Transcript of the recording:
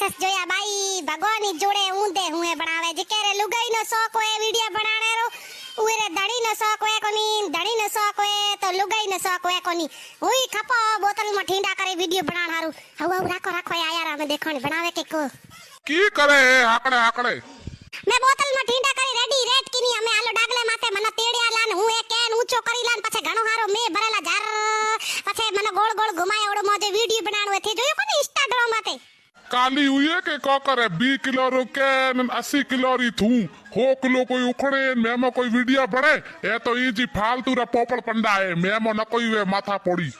status જોયા બાઈ ભગવાનની જોડે ઊંધે હુંએ બનાવે જે કેરે લુગાઈનો શોખ હોય વિડિયો બનાણેરો ઉરે ધણીનો શોખ હોય કોની ધણીનો શોખ હોય તો લુગાઈનો શોખ હોય કોની હુઈ ખપો બોતલમાં ઠીંડા કરી વિડિયો બનાણ હારું હવે રાખો યાર અમે દેખાણી બનાવે કે કો કી કરે આકડે આકડે મે બોતલમાં ઠીંડા કરી રેડ કીની અમે આલો ડાગલે માથે મને તેડિયા લાન હું એ કેન ઊંચો કરી લાન પછી ઘણો હારો મે ભરેલા જાર પછી મને ગોળ ગોળ ઘુમાય ઓડો મોજે વિડિયો બનાણો થી જોયો કોની ઇન્સ્ટાગ્રામ માથે काली हुई है के को करे 20 किलो रो कैन 80 किलो री थू 100 किलो कोई उखड़े मेमो कोई वीडियो बड़े ए तो ई जी फालतू रा पोपड़ पंडा है मेमो न कोई वे माथा पोड़ी